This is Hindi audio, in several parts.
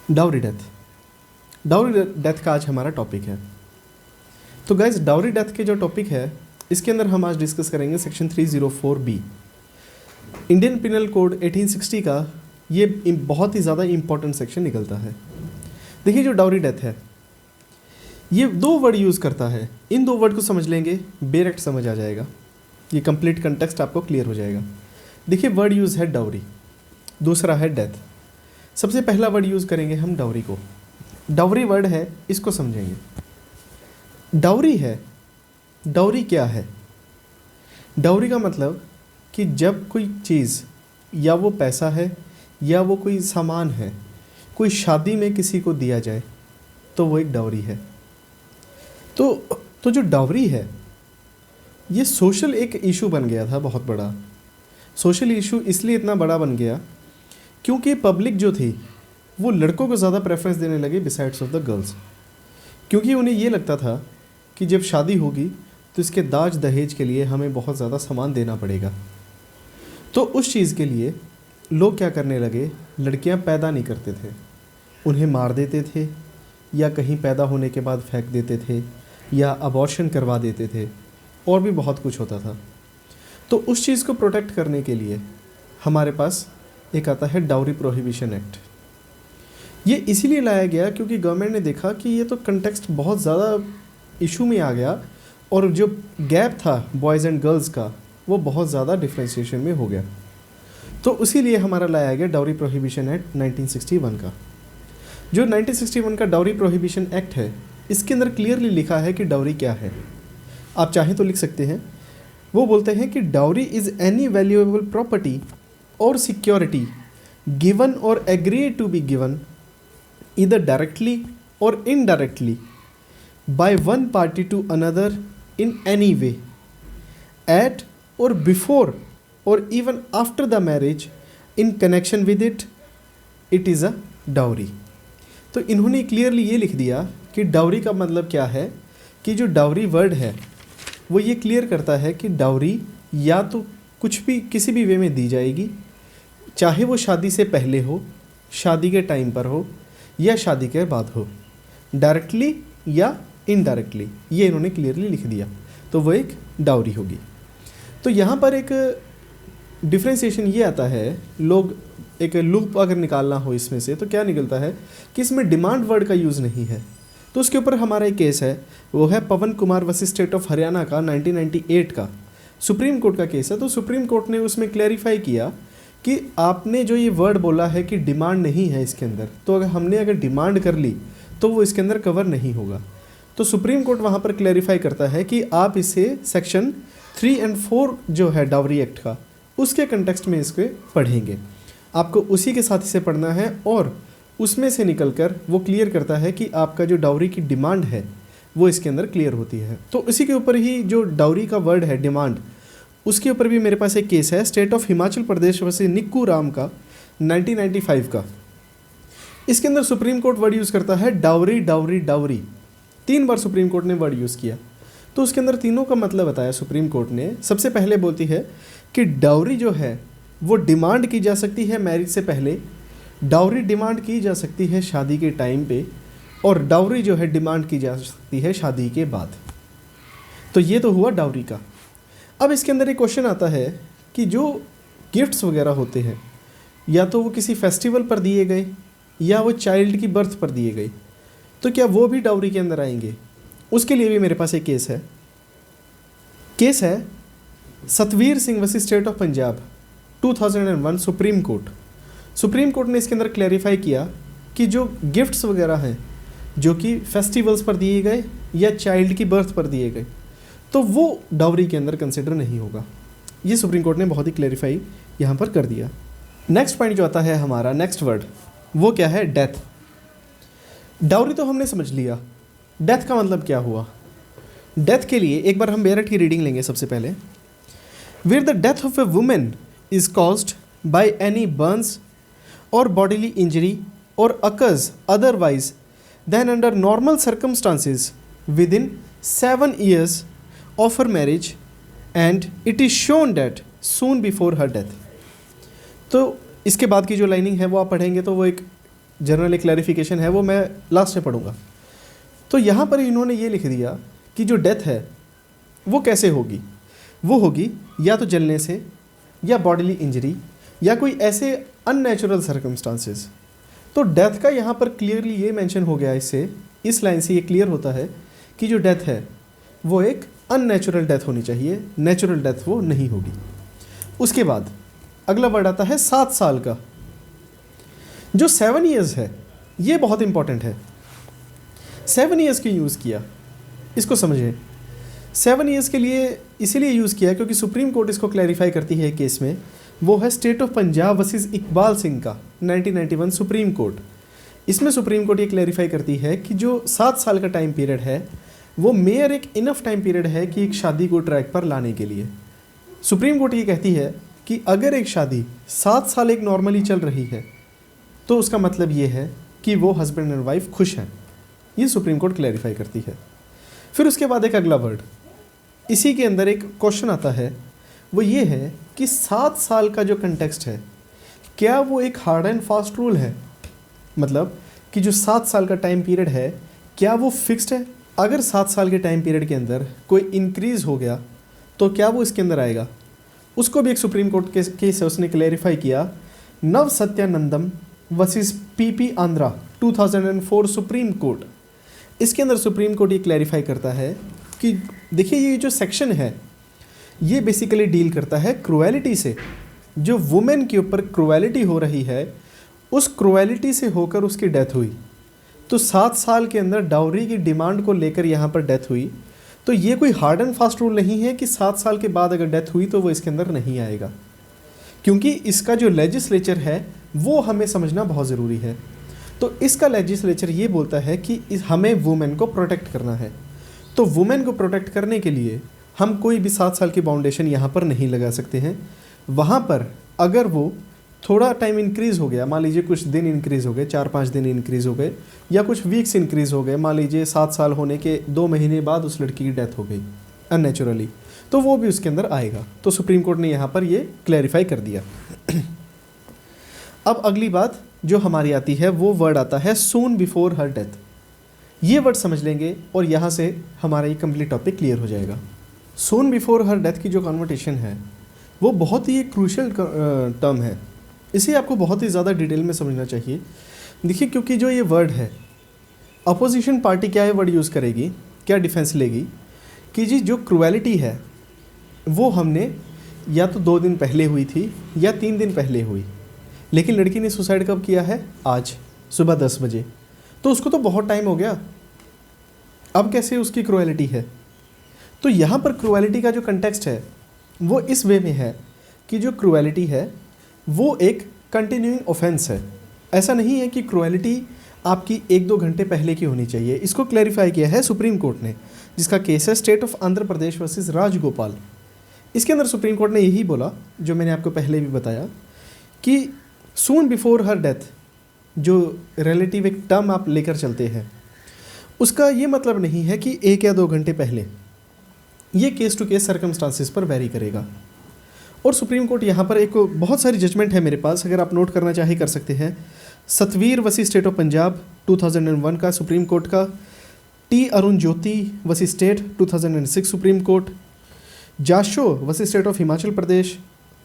Dowry death. डाउरी डेथ का आज हमारा टॉपिक है। तो गाइज डाउरी डेथ के जो टॉपिक है इसके अंदर हम आज डिस्कस करेंगे section 304B Indian penal code 1860 का। ये बहुत ही ज़्यादा इम्पॉर्टेंट सेक्शन निकलता है। देखिए जो डाउरी डेथ है ये दो वर्ड यूज़ करता है। इन दो वर्ड को समझ लेंगे डायरेक्ट समझ आ जाएगा, ये कंप्लीट कंटेक्स्ट आपको क्लियर हो जाएगा। देखिए वर्ड यूज़ है डाउरी, दूसरा है डेथ। सबसे पहला वर्ड यूज़ करेंगे हम डाउरी को। डाउरी वर्ड है, इसको समझेंगे। डाउरी है, डाउरी क्या है? डाउरी का मतलब कि जब कोई चीज़ या वो पैसा है या वो कोई सामान है, कोई शादी में किसी को दिया जाए तो वो एक डाउरी है। तो जो डाउरी है ये सोशल एक इशू बन गया था, बहुत बड़ा सोशल इशू। इसलिए इतना बड़ा बन गया क्योंकि पब्लिक जो थी वो लड़कों को ज़्यादा प्रेफरेंस देने लगे बिसाइड्स ऑफ द गर्ल्स, क्योंकि उन्हें ये लगता था कि जब शादी होगी तो इसके दाज दहेज के लिए हमें बहुत ज़्यादा सामान देना पड़ेगा। तो उस चीज़ के लिए लोग क्या करने लगे, लड़कियां पैदा नहीं करते थे, उन्हें मार देते थे या कहीं पैदा होने के बाद फेंक देते थे या अबॉर्शन करवा देते थे, और भी बहुत कुछ होता था। तो उस चीज़ को प्रोटेक्ट करने के लिए हमारे पास एक आता है डाउरी प्रोहिबिशन एक्ट। ये इसीलिए लाया गया क्योंकि गवर्नमेंट ने देखा कि ये तो कंटेक्स्ट बहुत ज़्यादा इशू में आ गया और जो गैप था बॉयज़ एंड गर्ल्स का वो बहुत ज़्यादा डिफ्रेंशिएशन में हो गया। तो इसीलिए हमारा लाया गया डाउरी प्रोहिबिशन एक्ट 1961 का। जो 1961 का डाउरी प्रोहिबिशन एक्ट है इसके अंदर क्लियरली लिखा है कि डाउरी क्या है। आप चाहें तो लिख सकते हैं। वो बोलते हैं कि dowry is any valuable property और सिक्योरिटी गिवन और agreed to be given either directly or indirectly by one party to another in any way at or before or even after the marriage in connection with it, it is a dowry। तो इन्होंने क्लियरली ये लिख दिया कि डाउरी का मतलब क्या है, कि जो डाउरी वर्ड है वो ये क्लियर करता है कि डाउरी या तो कुछ भी किसी भी वे में दी जाएगी, चाहे वो शादी से पहले हो, शादी के टाइम पर हो या शादी के बाद हो, डायरेक्टली या इनडायरेक्टली, ये इन्होंने क्लियरली लिख दिया, तो वो एक डाउरी होगी। तो यहाँ पर एक डिफ्रेंशिएशन ये आता है, लोग एक लूप अगर निकालना हो इसमें से तो क्या निकलता है कि इसमें डिमांड वर्ड का यूज़ नहीं है। तो उसके ऊपर हमारा एक केस है, वो है Pawan Kumar versus state of Haryana का 1998 का सुप्रीम कोर्ट का केस है। तो सुप्रीम कोर्ट ने उसमें क्लैरिफाई किया कि आपने जो ये वर्ड बोला है कि डिमांड नहीं है इसके अंदर, तो अगर डिमांड कर ली तो वो इसके अंदर कवर नहीं होगा। तो सुप्रीम कोर्ट वहाँ पर क्लैरिफाई करता है कि आप इसे सेक्शन 3 और 4 जो है डाउरी एक्ट का, उसके कंटेक्स्ट में इसके पढ़ेंगे। आपको उसी के साथ इसे पढ़ना है और उसमें से निकलकर वो क्लियर करता है कि आपका जो डाउरी की डिमांड है वो इसके अंदर क्लियर होती है। तो इसी के ऊपर ही जो डाउरी का वर्ड है डिमांड, उसके ऊपर भी मेरे पास एक केस है state of Himachal Pradesh versus निक्कू राम का 1995 का। इसके अंदर सुप्रीम कोर्ट वर्ड यूज़ करता है डाउरी डाउरी डाउरी। 3 बार सुप्रीम कोर्ट ने वर्ड यूज़ किया। तो उसके अंदर तीनों का मतलब बताया सुप्रीम कोर्ट ने। सबसे पहले बोलती है कि डाउरी जो है वो डिमांड की जा सकती है मैरिज से पहले, डाउरी डिमांड की जा सकती है शादी के टाइम पे, और डाउरी जो है डिमांड की जा सकती है शादी के बाद। तो ये तो हुआ डाउरी का। अब इसके अंदर एक क्वेश्चन आता है कि जो गिफ्ट्स वगैरह होते हैं या तो वो किसी फेस्टिवल पर दिए गए या वो चाइल्ड की बर्थ पर दिए गए, तो क्या वो भी डाउरी के अंदर आएंगे? उसके लिए भी मेरे पास एक केस है Satvir Singh versus state of Punjab 2001 supreme court ने इसके अंदर क्लैरिफाई किया कि जो गिफ्ट्स वगैरह हैं जो कि फेस्टिवल्स पर दिए गए या चाइल्ड की बर्थ पर दिए गए, तो वो डाउरी के अंदर कंसिडर नहीं होगा। ये सुप्रीम कोर्ट ने बहुत ही क्लैरिफाई यहाँ पर कर दिया। नेक्स्ट पॉइंट जो आता है हमारा, नेक्स्ट वर्ड, वो क्या है? डेथ। डाउरी तो हमने समझ लिया, डेथ का मतलब क्या हुआ? डेथ के लिए एक बार हम बेरट की रीडिंग लेंगे सबसे पहले। Where the death of a women is caused by any burns और बॉडीली इंजरी और occurs otherwise than under normal circumstances within 7 years of her marriage and it is shown that soon before her death। तो इसके बाद की जो लाइनिंग है वो आप पढ़ेंगे तो वो एक जनरल एक क्लैरिफिकेशन है वो मैं लास्ट में पढ़ूंगा। तो यहाँ पर इन्होंने ये लिख दिया कि जो डेथ है वो कैसे होगी, वो होगी या तो जलने से या बॉडीली इंजरी या कोई ऐसे अननेचुरल सर्कमस्टांसेस। तो डेथ का यहाँ पर क्लियरली ये मेंशन हो गया, इससे इस लाइन से ये क्लियर होता है कि जो डेथ है वो एक अननेचुरल डेथ होनी चाहिए, नेचुरल डेथ वो नहीं होगी। उसके बाद अगला वर्ड आता है 7 साल का। जो 7 ईयर्स है ये बहुत इंपॉर्टेंट है। 7 ईयर्स क्यों यूज़ किया, इसको समझें। 7 ईयर्स के लिए इसीलिए यूज़ किया क्योंकि सुप्रीम कोर्ट इसको क्लैरिफाई करती है केस में, वो है state of Punjab versus Iqbal Singh का 1991 सुप्रीम कोर्ट। इसमें सुप्रीम कोर्ट ये क्लैरिफाई करती है कि जो 7 साल का टाइम पीरियड है वो मेयर एक इनफ टाइम पीरियड है कि एक शादी को ट्रैक पर लाने के लिए। सुप्रीम कोर्ट ये कहती है कि अगर एक शादी 7 साल एक नॉर्मली चल रही है तो उसका मतलब ये है कि वो हस्बैंड एंड वाइफ खुश हैं। ये सुप्रीम कोर्ट क्लैरिफाई करती है। फिर उसके बाद एक अगला वर्ड, इसी के अंदर एक क्वेश्चन आता है, वो ये है कि 7 साल का जो कंटेक्स्ट है क्या वो एक हार्ड एंड फास्ट रूल है, मतलब कि जो 7 साल का टाइम पीरियड है क्या वो फिक्स्ड है। अगर 7 साल के टाइम पीरियड के अंदर कोई इंक्रीज़ हो गया तो क्या वो इसके अंदर आएगा। उसको भी एक सुप्रीम कोर्ट केस है, उसने क्लैरिफाई किया, नव Satyanandam versus PP Andhra 2004 supreme court. इसके अंदर सुप्रीम कोर्ट ये क्लैरिफाई करता है कि देखिए ये जो सेक्शन है ये बेसिकली डील करता है क्रुएलिटी से। जो वुमेन के ऊपर क्रुएलिटी हो रही है उस क्रुएलिटी से होकर उसकी डेथ हुई, तो 7 साल के अंदर डाउरी की डिमांड को लेकर यहाँ पर डेथ हुई, तो ये कोई हार्ड एंड फास्ट रूल नहीं है कि 7 साल के बाद अगर डेथ हुई तो वो इसके अंदर नहीं आएगा, क्योंकि इसका जो लेजिस्लेचर है वो हमें समझना बहुत ज़रूरी है। तो इसका लेजिस्लेचर ये बोलता है कि हमें वुमेन को प्रोटेक्ट करना है, तो वुमेन को प्रोटेक्ट करने के लिए हम कोई भी 7 साल की बाउंडेशन यहाँ पर नहीं लगा सकते हैं। वहाँ पर अगर वो थोड़ा टाइम इंक्रीज़ हो गया, मान लीजिए कुछ दिन इंक्रीज़ हो गए, 4-5 दिन इंक्रीज़ हो गए या कुछ वीक्स इंक्रीज़ हो गए, मान लीजिए 7 साल होने के 2 महीने बाद उस लड़की की डेथ हो गई अननेचुरली, तो वो भी उसके अंदर आएगा। तो सुप्रीम कोर्ट ने यहाँ पर ये क्लैरिफाई कर दिया। अब अगली बात जो हमारी आती है वो वर्ड आता है सून बिफोर हर डेथ। ये वर्ड समझ लेंगे और यहाँ से हमारा ये कंप्लीट टॉपिक क्लियर हो जाएगा। सून बिफोर हर डेथ की जो कन्वर्टेशन है वो बहुत ही क्रूशियल टर्म है, इसे आपको बहुत ही ज़्यादा डिटेल में समझना चाहिए। देखिए क्योंकि जो ये वर्ड है, अपोजिशन पार्टी क्या ये वर्ड यूज़ करेगी, क्या डिफेंस लेगी कि जी जो क्रुएलिटी है वो हमने या तो 2 दिन पहले हुई थी या 3 दिन पहले हुई, लेकिन लड़की ने सुसाइड कब किया है, आज सुबह 10 बजे, तो उसको तो बहुत टाइम हो गया, अब कैसे उसकी क्रुएलिटी है। तो यहाँ पर क्रुएलिटी का जो कंटेक्स्ट है वो इस वे में है कि जो क्रुएलिटी है वो एक कंटिन्यूइंग ऑफेंस है। ऐसा नहीं है कि क्रुएलिटी आपकी 1-2 घंटे पहले की होनी चाहिए। इसको क्लैरिफाई किया है सुप्रीम कोर्ट ने, जिसका केस है state of Andhra Pradesh versus Rajagopal. इसके अंदर सुप्रीम कोर्ट ने यही बोला जो मैंने आपको पहले भी बताया कि सून बिफोर हर डेथ जो रिलेटिव एक टर्म आप लेकर चलते हैं उसका ये मतलब नहीं है कि 1 या 2 घंटे पहले, ये केस टू केस सर्कमस्टांसिस पर वेरी करेगा। और सुप्रीम कोर्ट यहाँ पर एक बहुत सारी जजमेंट है मेरे पास, अगर आप नोट करना चाहे कर सकते हैं। सतवीर वसी स्टेट ऑफ पंजाब 2001 का सुप्रीम कोर्ट का, T Arun Jyoti versus state 2006 supreme court, जाशो versus state of Himachal Pradesh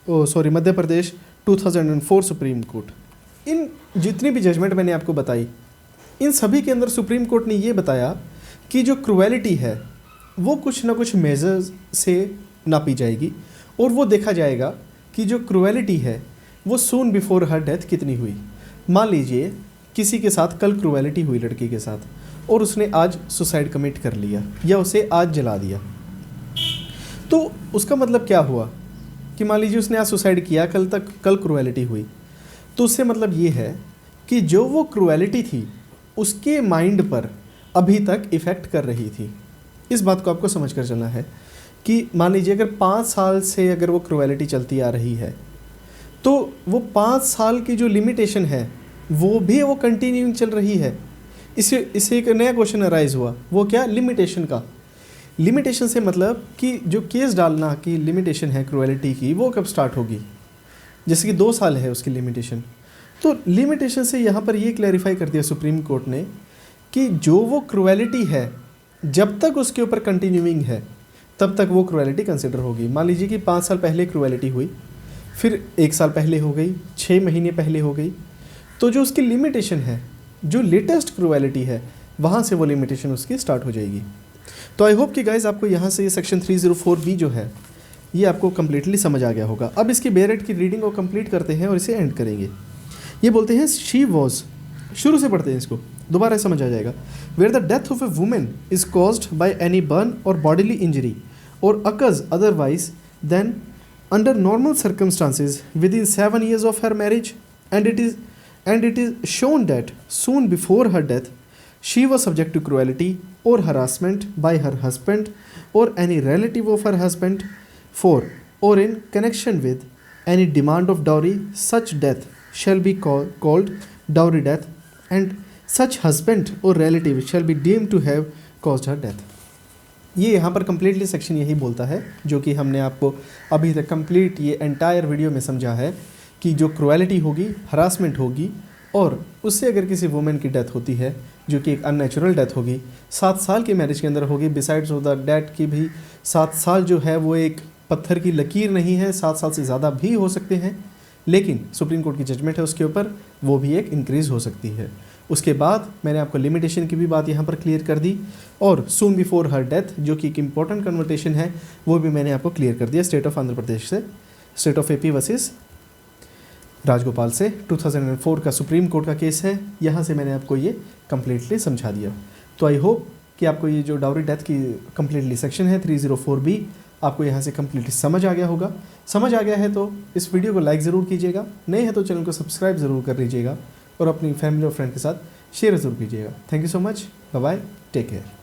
Madhya Pradesh 2004 supreme court. इन जितनी भी जजमेंट मैंने आपको बताई इन सभी के अंदर सुप्रीम कोर्ट ने ये बताया कि जो क्रुएलिटी है वो कुछ ना कुछ मेजर्स से नापी जाएगी और वो देखा जाएगा कि जो क्रुएलिटी है वो सून बिफोर हर डेथ कितनी हुई। मान लीजिए किसी के साथ कल क्रुएलिटी हुई लड़की के साथ और उसने आज सुसाइड कमिट कर लिया या उसे आज जला दिया, तो उसका मतलब क्या हुआ कि मान लीजिए उसने आज सुसाइड किया, कल क्रुएलिटी हुई, तो उससे मतलब ये है कि जो वो क्रुएलिटी थी उसके माइंड पर अभी तक इफ़ेक्ट कर रही थी। इस बात को आपको समझ कर चलना है कि मान लीजिए अगर 5 साल से अगर वो क्रुएलिटी चलती आ रही है तो वो 5 साल की जो लिमिटेशन है वो भी वो कंटिन्यूइंग चल रही है। इससे एक नया क्वेश्चन अराइज हुआ, वो क्या, लिमिटेशन का। लिमिटेशन से मतलब कि जो केस डालना की लिमिटेशन है क्रुएलिटी की वो कब स्टार्ट होगी, जैसे कि 2 साल है उसकी लिमिटेशन, तो लिमिटेशन से यहाँ पर ये क्लैरिफाई कर दिया सुप्रीम कोर्ट ने कि जो वो क्रुएलिटी है जब तक उसके ऊपर कंटिन्यूइंग है तब तक वो क्रुएलिटी कंसिडर होगी। मान लीजिए कि 5 साल पहले क्रुएलिटी हुई, फिर 1 साल पहले हो गई, 6 महीने पहले हो गई, तो जो उसकी लिमिटेशन है, जो लेटेस्ट क्रुएलिटी है, वहाँ से वो लिमिटेशन उसकी स्टार्ट हो जाएगी। तो आई होप कि गाइज आपको यहाँ से ये सेक्शन 304B जो है ये आपको कम्प्लीटली समझ आ गया होगा। अब इसकी बेरेट की रीडिंग को कंप्लीट करते हैं और इसे एंड करेंगे। ये बोलते हैं शी वॉज, शुरू से पढ़ते हैं इसको, दोबारा समझ आ जाएगा। Where the death of a women is caused by any burn और बॉडीली इंजरी और occurs otherwise than under normal circumstances within 7 years of her marriage, and it is shown that soon before her death she was subject to cruelty or harassment by her husband or any relative of her husband for or in connection with any demand of dowry, such death shall be called dowry death, and such husband or relative shall be deemed to have caused her death। ये यहाँ पर कम्प्लीटली सेक्शन यही बोलता है जो कि हमने आपको अभी तक कंप्लीट ये एंटायर वीडियो में समझा है कि जो क्रुएलिटी होगी, हरासमेंट होगी और उससे अगर किसी वुमेन की डेथ होती है जो कि एक अननेचुरल डेथ होगी, 7 साल की मैरिज के अंदर होगी, बिसाइड्स ऑफ द डेथ की भी 7 साल जो है वो एक पत्थर की लकीर नहीं है, 7 साल से ज़्यादा भी हो सकते हैं, लेकिन सुप्रीम कोर्ट की जजमेंट है उसके ऊपर, वो भी एक इंक्रीज़ हो सकती है। उसके बाद मैंने आपको लिमिटेशन की भी बात यहाँ पर क्लियर कर दी और सून बिफोर हर डेथ जो कि एक इम्पॉर्टेंट कन्वर्टेशन है वो भी मैंने आपको क्लियर कर दिया स्टेट ऑफ आंध्र प्रदेश से, state of AP versus Rajagopal से 2004 का सुप्रीम कोर्ट का केस है। यहाँ से मैंने आपको ये कम्प्लीटली समझा दिया। तो आई होप कि आपको ये जो डाउरी डेथ की कम्प्लीटली सेक्शन है 304B आपको यहाँ से कम्प्लीटली समझ आ गया होगा। समझ आ गया है तो इस वीडियो को लाइक ज़रूर कीजिएगा, नए हैं तो चैनल को सब्सक्राइब ज़रूर कर लीजिएगा और अपनी फैमिली और फ्रेंड के साथ शेयर ज़रूर कीजिएगा। Thank you so much, bye bye, take care.